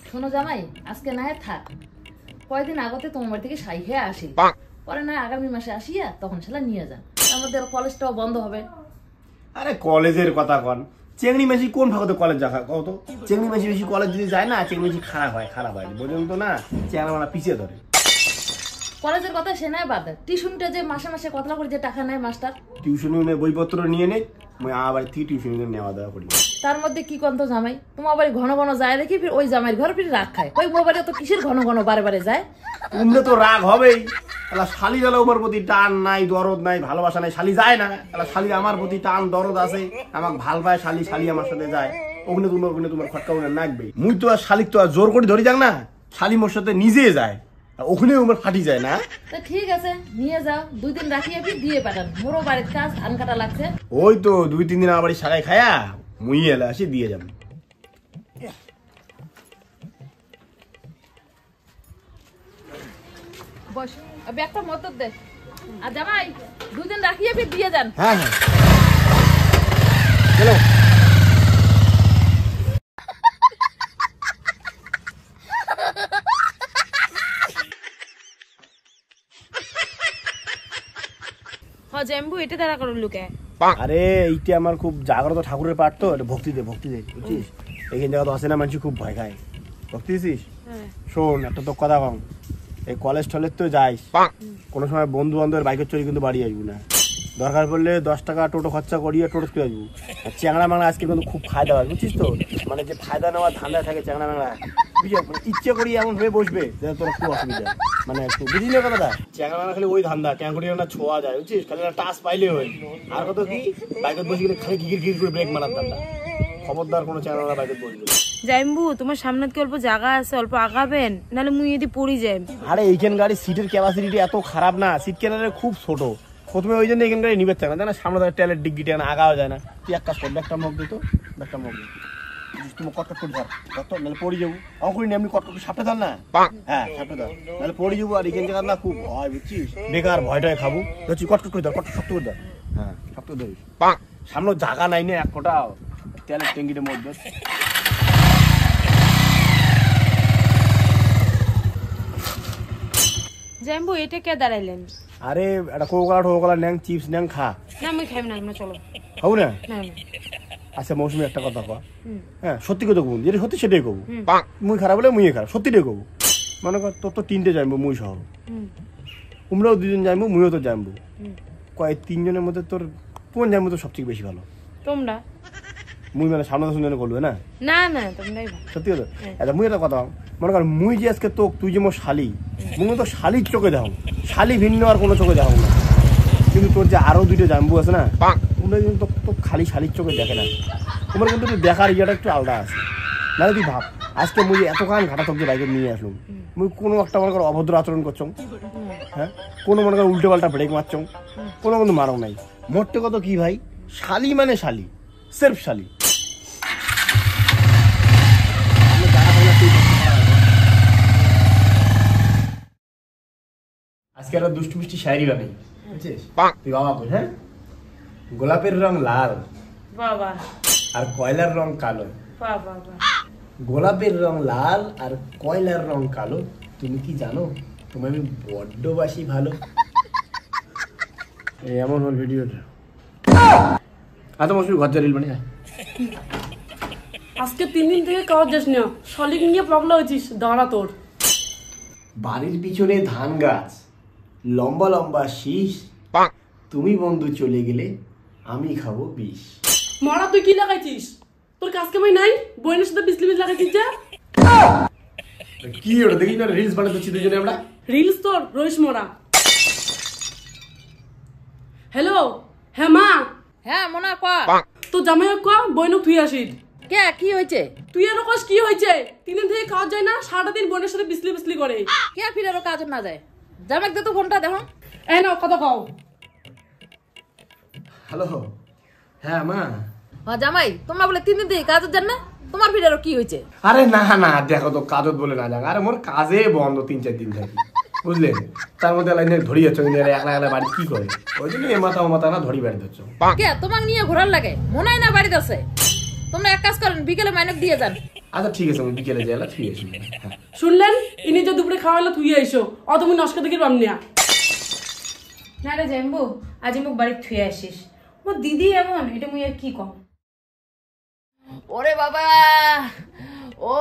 শোনো জামাই, আজকে না থাক, কয়েকদিন আগতে তোমার বাড়ি থেকে শাড়ি খেয়ে আসি, পরে না আগামী মাসে আসিয়া তখন শালা নিয়ে যান, আমাদের কলেজটাও বন্ধ হবে। আরে কলেজের কথা কন, চেংড়ি মাসি কোন ভাগতে কলেজ দেখা কত? চেংড়ি মাসি বেশি কলেজ যদি যায় না, চেংড়ি মাসি খারাপ হয় বোঝেন তো না, চেংড়া মানা পিছিয়ে ধরে। কলেজের কথা সে নয় বাদ, টিউশনটা যে মাসে মাসে কতলা করে যে টাকা নেয় মাস্টার, টিউশন বইপত্র নিয়ে নেই, আমি আমার বাড়ি থেকে টিউশন নেওয়া দেওয়া করি। তার মধ্যে কি কন্ত জামাই, তোমার বাড়ি ঘন ঘন যায় দেখি, ফির ওই জামাইয়ের ঘর ফির রাগ খায়, ওই মোবাইলে তো কিসের ঘন ঘন বারে বারে যায়। তোমরা তো রাগ হবেই, শালি গেল ওর প্রতি টান নাই, দরদ নাই, ভালোবাসা নাই, শালি যায় না। শালি আমার প্রতি টান দরদ আছে, আমাকে ভাল পায়, শালি শালি আমার সাথে যায়, ওখানে তোমার খটকা ওখানে নাকবে। মুই তো আর শালিক তো আর জোর করে ধরি যাক না, শালি মোর সাথে নিজে যায়, ওখানে আমার ফাটি যায় না। তা ঠিক আছে, নিয়ে যাও, 2 দিন রাখিয়ে ফির দিয়ে পাঠান, মোরও বাড়ির কাজ ধান কাটা লাগছে। ওই তো 2-3 দিন আমার বাড়ি সারাই খায়া মুই এলে আসি দিয়ে যাবো। বস, ব্যাগটা মতর দে, আর জামাই 2 দিন রাখিয়ে ফির দিয়ে যান। হ্যাঁ হ্যাঁ চলো। জেম্বু এটা দ্বারা করুন লুকে। আরে এইটা আমার খুব জাগ্রত ঠাকুরের পাঠ তো, এটা ভক্তি দে বুঝছিস? এইখান জায়গা তো আসে না, মানুষ খুব ভয় খায়, ভক্তি দিছিস? শোন একটা তো কথা কম, এই কলেজ টলেজ তো যাইস, কোনো সময় বন্ধু বান্ধবের বাইকের চড়ি কিন্তু বাড়ি আসবো না, দরকার পড়লে 10 টাকা টোটো খরচা করিয়ে টোটো করে আসবো। আর চ্যাংড়া মাংড়া আজকে কিন্তু খুব ফায়দা হয়, বুঝছিস তো? মানে যে ফায়দা নেওয়ার ধান্দা থাকে চ্যাংড়া মাংড়া, বুঝলি? ইচ্ছে করি এমন ভাবে বসবে যে তোর খুব অসুবিধা, মানে একটু বুঝলি না কথাটা? চ্যাংড়া মাংড়া খালি ওই ধান্দা, ট্যাঙ্কুটি না ছোঁয়া যায়, বুঝছিস? খালি একটা টাচ পাইলে হয়, আর কত কি বাইকে বসে গেলে খালি ঘির করে ব্রেক মারার ধান্দা। খবরদার কোনো চ্যাংড়া মাংড়া বাইকে বসবে। জাইম্বু, তোমার সামনে কি অল্প জায়গা আছে, অল্প আগাবেন, নাহলে মুই যদি পড়ি যাই। আরে এইখান গাড়ির সিটের ক্যাপাসিটি এত খারাপ না, সিট কেনারে খুব ছোট, প্রথমে ওই জন্য এখান গাড়ি নিবে থাকে না, সামনে টেলের ডিগ্গিটা না আগাও যায় না। তুই এক কাজ কর, ব্যাগটা মগ দিত, ব্যাগটা মগ দিত, তুমি কটকট করে ধর, কত নাহলে পড়ে যাবো। আমার করি এমনি কটকট সাপটা ধর না, হ্যাঁ সাপটা ধর, নাহলে পড়ে যাবো। আর এখান জায়গা না খুব ভয়, বুঝছিস? বেকার ভয়টায় খাবো, ধরছি কটকট করে ধর, কটকট শক্ত করে ধর, হ্যাঁ শক্ত ধরিস। সামনে জায়গা নাই না এক ফোঁটা, তেলের ট্যাঙ্কিটার মধ্যে। জাইম্বু, এটা কে দাঁড়াইলেন? আরে একটা কোকা ন্যাং চিপস ন্যাং খা। না আমি খাইব না, আমরা চলো। খাবো না? না। আচ্ছা মৌসুমি একটা কথা কয়, হ্যাঁ সত্যি কথা কব, যেটা সত্যি সেটাই কব, মুই খারাপ বলে মুই খারাপ, সত্যিটাই কব। মনে কর তোর তো 3টে যাইবো, মুই সহ, তোমরাও 2জন যাইবো, মুইও তো যাইবো, কয় 3 জনের মধ্যে তোর কোন যাইবো তো সবথেকে বেশি ভালো? তোমরা। মুই মানে সামনে 10 জনে করবে না? না না, তোমরাই ভালো। সত্যি কথা। আচ্ছা মুই একটা কথা, মনে কর মুই যে আজকে তো তুই যে মোর শালি, মুই তো শালির চোখে যাও, শালি ভিন্ন আর কোনো চোখে যাও না, কিন্তু তোর যে আরো 2টে জাম্বু আছে না, তোমরা কিন্তু তো খালি শালির চোখে দেখে না, তোমার কিন্তু দেখার ইয়েটা একটু আলাদা আছে। নাহলে তুই ভাব, আজকে মুই এতক্ষণ ঘাটা তোকে বাইকে নিয়ে আসলাম, মুই কোনো একটা মনে কর অভদ্র আচরণ করছ, হ্যাঁ কোনো মনে কর উল্টে পাল্টা ব্রেক মারছ, কোনো কিন্তু মারো নাই। মোটে কত কি ভাই, শালি মানে শালি, সেরফ শালি। আজকে একটা দুষ্টু মিষ্টি শায়রি বানাই, বুঝছিস? তুই বাবা বল, হ্যাঁ? গোলাপের রং লাল, বাবা, আর কয়লার রং কালো, বাবা। গোলাপের রং লাল আর কয়লার রং কালো, তুমি কি জানো তোমায় আমি বড্ড বাসি ভালো। এমন হল ভিডিওটা। আচ্ছা মৌসুমি ঘর যা রিল বানিয়ে। আজকে 3 দিন থেকে কাজ যাস না, শালিক নিয়ে পাগলা হয়েছিস, দাঁড়া তোর। বাড়ির পিছনে ধান গাছ, লম্বা লম্বা শীষ, তুমি বন্ধু চলে গেলে আমি খাবো বিষ। মারা তুই কি লাগাইছিস? তোর কাজ কামাই নাই, বইনের সাথে বিজলি লাগাইছিস যা। কি ওটা দেখি না, রিলস বানাতে দুজনে আমরা। রিলস তোর রইস মরা। হ্যালো, হ্যাঁ মা। হ্যাঁ মোনা কয়া, তো জামাই কয়া বইনক তুই আসিস। কে কি হয়েছে? তুই আর কস কি হয়েছে? 3 দিন থেকে কাজ যায় না, সারাটা দিন বোনের সাথে বিজলি করে। কে ফিরে কাজ না যায়? জামাই দে তো ফোনটা দেখো। এই নাও কথা কও। হ্যালো, হ্যাঁ মা। হ্যাঁ জামাই, তোমরা বলে 3 দিন থেকে কাজ যান না, তোমার ফিরে কি হয়েছে? আরে না না, দেখো তো কাজত বলে না যাক, আরে মোর কাজে বন্ধ 3-4 দিন থাকি, বুঝলেন? তার মধ্যে লাইনে ধরি যাচ্ছ, একলা একলা বাড়ি কি করে, ওই জন্য এ মাথা ও মাথা না ধরি বাড়ি যাচ্ছ। কে তোমাকে নিয়ে ঘোরার লাগে? মনে হয় না বাড়িতে আছে। তোমরা এক কাজ করেন, বিকেলে মাইনক দিয়ে যান। আচ্ছা ঠিক আছে, আমি বিকেলে যাই, ঠিক আছে। হ্যাঁ শুনলেন, ইনি যে দুপুরে খাওয়াইলা তুই আইসো, অত মুই নস্কা দেখি পাম না। না রে জাম্বু, আজ মুখ বাড়ি থুয়ে আসিস। মোর দিদি এমন, এটা মুই আর কি কম। ওরে বাবা, ও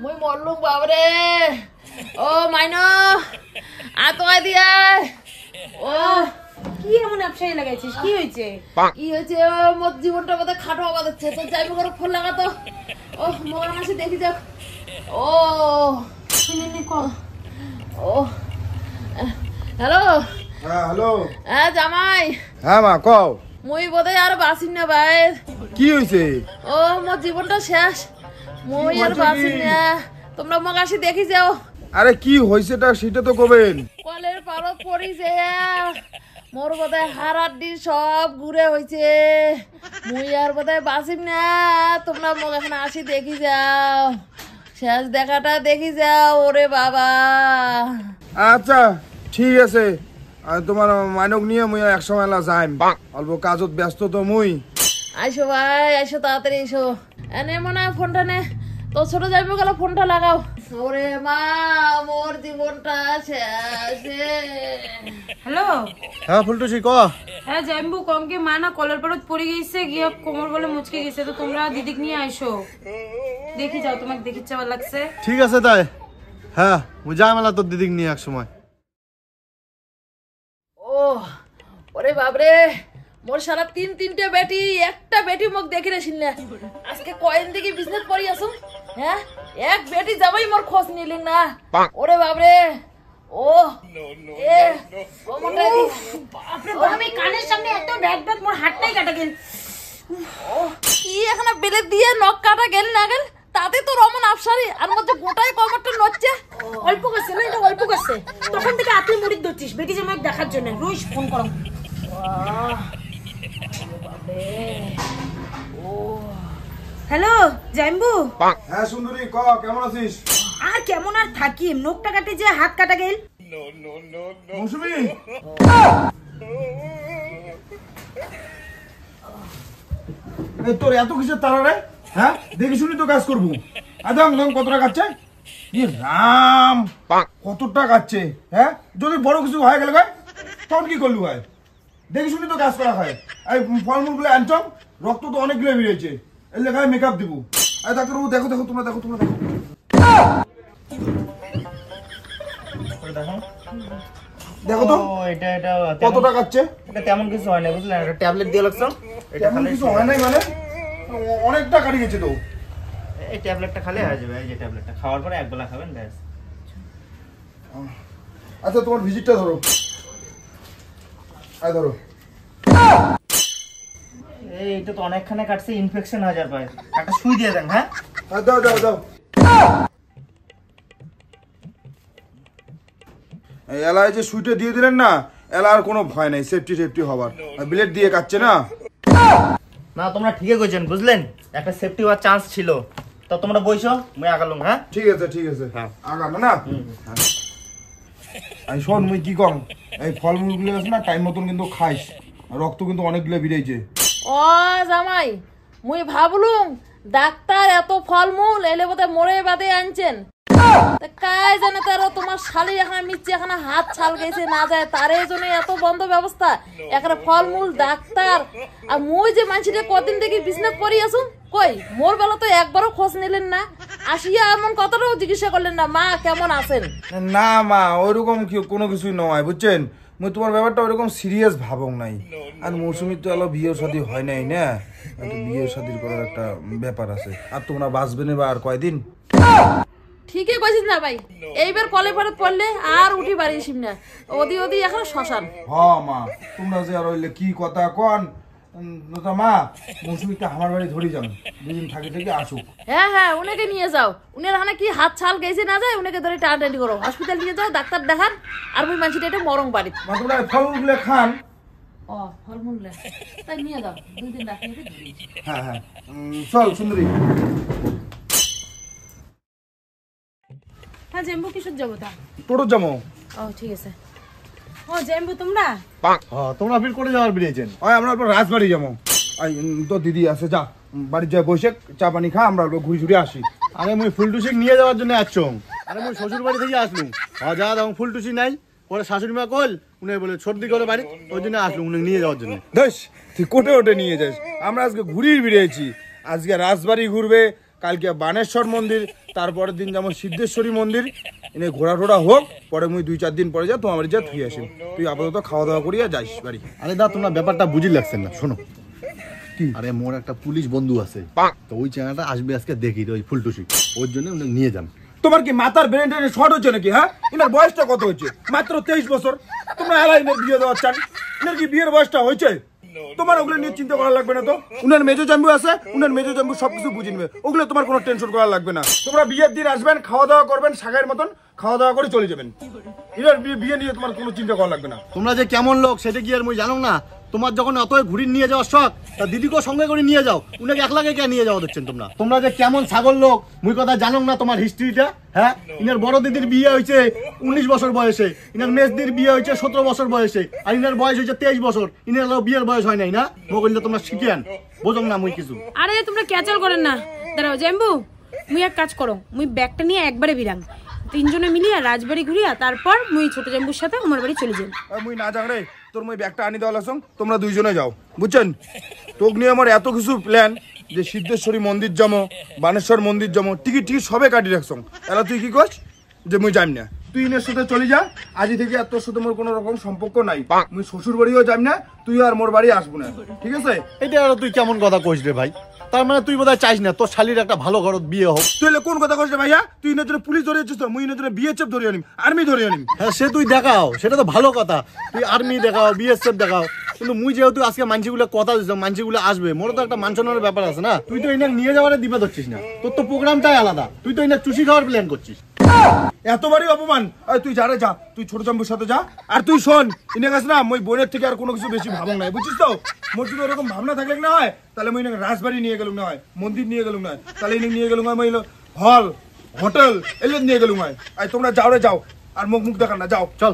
মুই মরলুম বাবরে। ও মাইনো আতোয়া দিয়া। ও কি এমন আপসাই লাগাইছিস, কি হয়েছে? কি হয়েছে? মোর জীবনটা বোধহয় খাটো হওয়া যাচ্ছে, তো যাইবো করে ফোন লাগাতো। ও মোর মাসে দেখি যাক। ও ও হ্যালো। হ্যাঁ হ্যালো। হ্যাঁ জামাই, হ্যাঁ মা কও। মুই বোধহয় আর বাঁচিন না ভাই। কি হয়েছে? ও মোর জীবনটা শেষ, মুই আর বাঁচিন না। তোমরা মোক আসি দেখি যাও। আরে কি হয়েছেটা সেটা তো কবেন। কলের পারত পড়ি যে মোর বোধহয় হাড়াড্ডি সব ঘুরে হয়েছে, মুই আর বোধহয় বাঁচিম না। তোমরা মোক এখন আসি দেখি যাও, শেষ দেখাটা দেখি যাও। ওরে বাবা। আচ্ছা ঠিক আছে, আর তোমার মাইনক নিয়ে মুই এক সময় যাইম, অল্প কাজত ব্যস্ত তো মুই। আইসো ভাই, আইসো তাড়াতাড়ি এসো। এনে মনে হয় ফোনটা নে, তো ছোট যাইবো গেল ফোনটা লাগাও। ওরে মা, মোর জীবনটা শেষ। হ্যালো। হ্যাঁ ফুলটুসি ক। হ্যাঁ জাম্বু, কমকে মা না কলের পাড়ত পড়ে গেছে, গিয়ে কোমর বলে মুচকে গেছে, তো তোমরা দিদিক নিয়ে আইসো, দেখি যাও, তোমাকে দেখি চাওয়া লাগছে। ঠিক আছে তাই, হ্যাঁ মুই যাই মেলা তোর দিদিক নিয়ে এক সময়। ও ওরে বাবরে, মোর সারা তিনটে বেটি, একটা বেটি মোক দেখি রে শুনলে। আজকে কয়েন দিকে বিজনেস করি আসুন। হ্যাঁ, এক বেটি যাবাই মোর খোঁজ নিলেন না। ওরে বাবরে। ও এ ও মন্ডাই, বাপরে বাপ, আমি কানের সামনে এত ব্যাগ ব্যাগ, মোর হাতটাই কাটা গেল। ও কি এখানে বেলে দিয়ে নখ কাটা গেল না গেল, তাতে তো রমন আফসারি আর মধ্যে গোটাই কমরটা নড়ছে। অল্প করছে না, এটা অল্প করছে। তখন থেকে আপনি মুড়ি ধরছিস বেটি জামাই দেখার জন্য, রোজ ফোন করো। হ্যালো জাম্বু। হ্যাঁ সুন্দরী ক, কেমন আছিস? আর কেমন আর থাকি, নখটা কাটে যে হাত কাটা গেল। মৌসুমী, এই তোর এত কিসের তারা রে? হ্যাঁ দেখি শুনি তো কাজ করবো। আদম দম কতটা কাটছে? ই রাম, কতটা কাটছে? হ্যাঁ যদি বড় কিছু হয়ে গেল ভাই, তখন কি করলু ভাই? দেখি শুনি তো কাজ করা হয়। এই ফলমূল গুলো আনছম, রক্ত তো অনেকগুলো বেরিয়েছে, এর লেখায় মেকআপ দিব। এই ডাক্তারবাবু দেখো দেখো, তোমরা দেখো, তোমরা দেখো। দেখো তো এটা কতটা কাটছে। এটা তেমন কিছু হয় না, বুঝলেন? একটা ট্যাবলেট দিয়ে লাগছো, এটা তেমন খালি কিছু হয় নাই মানে, অনেকটা কাটি গেছে তো। এই ট্যাবলেটটা খালি হয়ে যাবে। এই যে ট্যাবলেটটা খাওয়ার পরে একবেলা খাবেন, ব্যাস। আচ্ছা তোমার ভিজিটটা ধরো, আয় ধরো। এইটা তো অনেকখানে কাটছে, ইনফেকশন হয়ে যাবে। একটা সুই দিয়ে দেন। হ্যাঁ দাও দাও দাও। এলায় যে সুইটা দিয়ে দিলেন না, এলার কোনো ভয় নাই, সেফটি হবার। ব্লেড দিয়ে কাটছে না। না, তোমরা ঠিকই কইছেন, বুঝলেন? একটা সেফটি হওয়ার চান্স ছিল। তো তোমরা বইছো, মুই আগালুম। হ্যাঁ ঠিক আছে হ্যাঁ আগানো না। আমি শোন, মুই কি কম, এই ফলমূল গুলো আছে না, টাইম মতন কিন্তু খাইস, রক্ত কিন্তু অনেকগুলো বেরিয়েছে। ও জামাই, মুই ভাবলুম ডাক্তার এত ফলমূল এলে বোধহয় মরে বাদে আনছেন। কাই জানে তারা তোমার শালি এখানে মিচ্ছে এখানে হাত ছাল গেছে না যায়, তার জন্য এত বন্ধ ব্যবস্থা। এখানে ফলমূল ডাক্তার, আর মুই যে মানুষটা কদিন থেকে বিজনেস করি আসুন, কই মোর বেলা তো একবারও খোঁজ নিলেন না, আসিয়া এমন কতটাও জিজ্ঞাসা করলেন না মা কেমন আছেন। না মা, ওইরকম কোনো কিছুই নয়, বুঝছেন? মুই তোমার ব্যাপারটা ওইরকম সিরিয়াস ভাবং নাই। আর মৌসুমীর তো এলো বিয়ে শাদী হয় নাই না, বিয়ে শাদীর করার একটা ব্যাপার আছে। আর তোমরা বাঁচবে না বা আর কয়দিন? ঠিকই কইছিস না ভাই, এইবার কলে পরে পড়লে আর উঠি বাড়িছিস না, ওদি ওদি এখন শ্মশান। হ মা, তোমরা যে আর হইলে কি কথা কন। মা মৌসুমীকে আমার বাড়ি ধরে যান, দুদিন থাকে থেকে আসুক। হ্যাঁ হ্যাঁ, উনাকে নিয়ে যাও, উনার হানে কি হাত ছাল গেছে না যায়, উনাকে ধরে টানাটানি করো, হসপিটাল নিয়ে যাও, ডাক্তার দেখান। আর ওই মানুষটা এটা মরং বাড়ি। মা তোমরা ফলমূলগুলো খান। ও ফলমূল তাই নিয়ে যাও, 2 দিন রাখি। হ্যাঁ হ্যাঁ, চল সুন্দরী। হ্যাঁ জাম্বু, কিসের যাবো তা? টোটো যাবো। ও ঠিক আছে। ও জাম্বু, তোমরা তোমরা ফিল করে যাওয়ার বেরিয়েছেন? আমরা রাজবাড়ি যাবো। তো দিদি আছে, যা বাড়ি যা বসে চা পানি খা, আমরা ঘুরে ঘুরে আসি। আরে মুই ফুলটুসি নিয়ে যাওয়ার জন্য আসছং। আরে মুই শ্বশুর বাড়ি থেকে আসলুম, যা তখন ফুলটুসি নাই, পরে শাশুড়ি মা কল উনি বলে সর্দি করে বাড়ি, ওই জন্য আসলুম উনি নিয়ে যাওয়ার জন্য। দেখ তুই কোটে ওটে নিয়ে যাস, আমরা আজকে ঘুরিয়ে বেরিয়েছি। আজকে রাজবাড়ি ঘুরবে, কালকে বানেশ্বর মন্দির, তারপরের দিন যেমন সিদ্ধেশ্বরী মন্দির, এনে ঘোরা টোরা হোক, পরে মুই 2-4 দিন পরে যা তোমার বাড়ি যা থুই আসি। তুই আপাতত খাওয়া দাওয়া করিয়া যাইস বাড়ি। আরে দা তোমরা ব্যাপারটা বুঝি লাগছেন না, শোনো কি, আরে মোর একটা পুলিশ বন্ধু আছে, তো ওই চ্যানেলটা আসবে আজকে দেখি ওই ফুলটুসি, ওর জন্য উনি নিয়ে যান। তোমার কি মাথার ব্রেন ট্রেন শর্ট হচ্ছে নাকি? হ্যাঁ, এনার বয়সটা কত হচ্ছে? মাত্র 23 বছর। তোমরা এলাই বিয়ে দেওয়ার চান, এনার কি বিয়ের বয়সটা হয়েছে? তোমার ওগুলো নিয়ে চিন্তা করা লাগবে না তো। উনার মেজো জাম্বু আছে, উনার মেজো জাম্বু সবকিছু বুঝে নেবে, ওগুলো তোমার কোনো টেনশন করা লাগবে না। তোমরা বিয়ের দিন আসবেন, খাওয়া দাওয়া করবেন, শাকের মতন খাওয়া দাওয়া করে চলে যাবেন। এনার বিয়ে নিয়ে তোমার কোনো চিন্তা করা লাগবে না। তোমরা যে কেমন লোক সেটা কি আর মুই জানো না? তোমার যখন অত ঘুরি নিয়ে যাওয়ার শখ, তা দিদিকেও সঙ্গে করে নিয়ে যাও, উনাকে একলাগে কে নিয়ে যাওয়া দেখছেন তোমরা? তোমরা যে কেমন ছাগল লোক মুই কথা জানো না তোমার হিস্ট্রিটা? হ্যাঁ, ইনার বড় দিদির বিয়ে হয়েছে 19 বছর বয়সে, ইনার মেজদির বিয়ে হয়েছে 17 বছর বয়সে, আর ইনার বয়স হয়েছে 23 বছর। ইনার বিয়ের বয়স হয় নাই না? মোগলটা তোমরা শিখিয়ান, বোঝম না মুই কিছু। আরে তোমরা ক্যাচাল করেন না, দাঁড়াও জাম্বু, মুই এক কাজ করো, মুই ব্যাগটা নিয়ে একবারে বিরাং, 3 জনে মিলিয়া রাজবাড়ি ঘুরিয়া তারপর মুই ছোট জাম্বুর সাথে আমার বাড়ি চলে যাই। মুই না যাং রে, তোর মই ব্যাগটা আনি দেওয়া লাগছ, তোমরা 2 জনে যাও, বুঝছেন? তোক নিয়ে আমার এত কিছু প্ল্যান, যে সিদ্ধেশ্বরী মন্দির যাবো, বানেশ্বর মন্দির যাবো, টিকিট সবে কাটি রাখছ। এলা তুই কি করছ যে মুই যাই না? তুই ইনের সাথে চলে যা, আজই থেকে আর তোর সাথে মোর কোনো রকম সম্পর্ক নাই। মুই শ্বশুর বাড়িও যাই না, তুই আর মোর বাড়ি আসবো না, ঠিক আছে? এটা আর তুই কেমন কথা কইস রে ভাই? তার মানে তুই বোধহয় চাইস না তোর শালির একটা ভালো ঘরত বিয়ে হোক। তুই কোন কথা কইস রে ভাইয়া? তুই ইনের জন্য পুলিশ ধরিয়েছিস, তো মুই ইনের জন্য বিএসএফ ধরিয়ে আনিম, আর্মি ধরিয়ে আনিম। হ্যাঁ সে তুই দেখাও, সেটা তো ভালো কথা, তুই আর্মি দেখাও, বিএসএফ দেখাও, কিন্তু মুই যেহেতু আজকে মানসিগুলো কথা দিচ্ছ, মানসিগুলো আসবে, মোর তো একটা মানসনের ব্যাপার আছে না? তুই তো এনে নিয়ে যাওয়ার দিবে ধরছিস না, তোর তো প্রোগ্রামটাই আলাদা, তুই তো এনে চুষি খাওয়ার প্ল্যান করছিস। এতবারই অপমান। তুই যা রে যা, তুই ছোট জাম্বুর সাথে যা। আর তুই শোন, ইনে কাছে না মই বোনের থেকে আর কোনো কিছু বেশি ভাবং নাই, বুঝছিস তো? মোর যদি এরকম ভাবনা থাকলে না হয়, তাহলে মই রাজবাড়ি নিয়ে গেলুম না হয়, মন্দির নিয়ে গেলুম না হয়, তাহলে ইনে নিয়ে গেলুম হয় মই হল হোটেল এলে নিয়ে গেলুম হয়। আর তোমরা যাও রে যাও, আর মুখ দেখান না, যাও চল।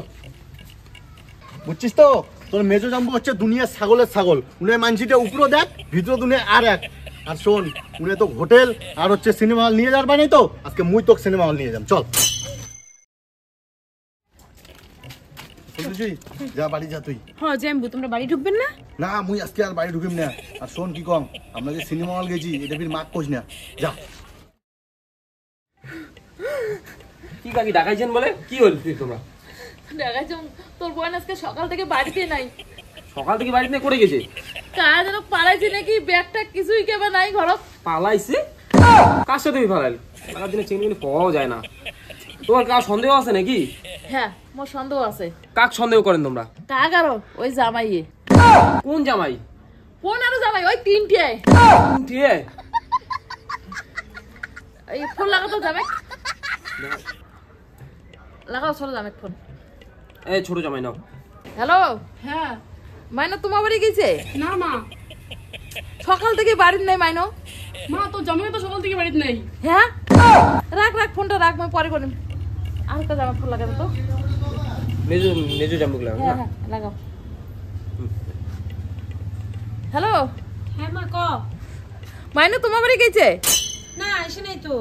বুঝছিস তো, তোর মেজো জাম্বু হচ্ছে দুনিয়ার ছাগলের ছাগল, উনি মানসিটা উপরও দেখ, ভিতরে দুনিয়া আর এক। আর শোন, উনি তো হোটেল আর হচ্ছে সিনেমা হল নিয়ে যাওয়ার বানাই, তো আজকে মুই তোকে সিনেমা হল নিয়ে যাম, চল। যা বাড়ি যা তুই। হ্যাঁ জাম্বু, তোমরা বাড়ি ঢুকবেন না? না মুই আজকে আর বাড়ি ঢুকিম না। আর শোন কি কম, আমরা যে সিনেমা হল গেছি এটা ফির মাক কোস না, যা। কি কাকি ডাকাইছেন বলে? কি হল তোমরা? দেখাচ্ছ তোর বোন আজকে সকাল থেকে বাড়িতে নাই। সকাল থেকে বাড়িতে করে গেছে? কার যেন পালাইছে নাকি, ব্যাগটা কিছুই কেবা নাই ঘরত। পালাইছে? কার সাথে তুমি পালাইল? পালার দিনে চেনগুলো পাওয়াও যায় না। তোমার কার সন্দেহ আছে নাকি? হ্যাঁ, মোর সন্দেহ আছে। কাক সন্দেহ করেন তোমরা? কাক আরো ওই জামাইয়ে। কোন জামাই? কোন আরো জামাই? ওই 3টে। ঠিক এই ফোন লাগাও তো জামাই, লাগাও ছোট জামাই ফোন। এই ছোট জামাই নাও। হ্যালো, হ্যাঁ। মাইনো তোমার বাড়ি গেছে? না মা, সকাল থেকে বাড়ির নাই মাইনো। মা তো জামাই তো সকাল থেকে বাড়িতে নেই। হ্যাঁ, রাখ রাখ ফোনটা রাখ, মই পরে করিম। আর একটা জামাই ফোন লাগাবো তো। মেজো মেজো জাম্বুক লাগাও হ্যাঁ না? হ্যাঁ লাগাও। হ্যালো, হ্যাঁ মা ক। মাইনো তোমার বাড়ি গেছে? না এসে নাই তো।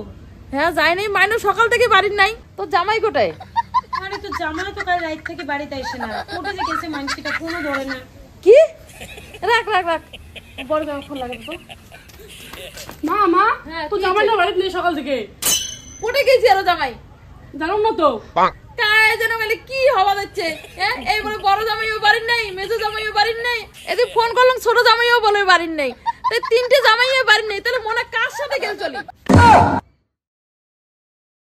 হ্যাঁ যাই নাই, মাইনো সকাল থেকে বাড়ির নাই। তো জামাই কোথায়? আরে তো জামাই তো কাল রাত থেকে বাড়িতে আসে না, কোটে যে গেছে মানসিটা ফোনও ধরে না। কি? রাখ রাখ রাখ, বড় জামাই ফোন লাগাবো তো। মা মা হ্যাঁ, তো কি জামাই হয়েছে? না বাড়িতে নেই সকাল থেকে, কোথায় গেছে আরো জামাই? জানো না তো? কায় যেন বলে কি হওয়া যাচ্ছে? হ্যাঁ, এই বলে বড় জামাইও বাড়ির নাই, মেজো জামাইও বাড়ির নাই, এদিকে ফোন করলাম ছোট জামাইও বলে বাড়ির নাই, তাই 3টে জামাইও বাড়ির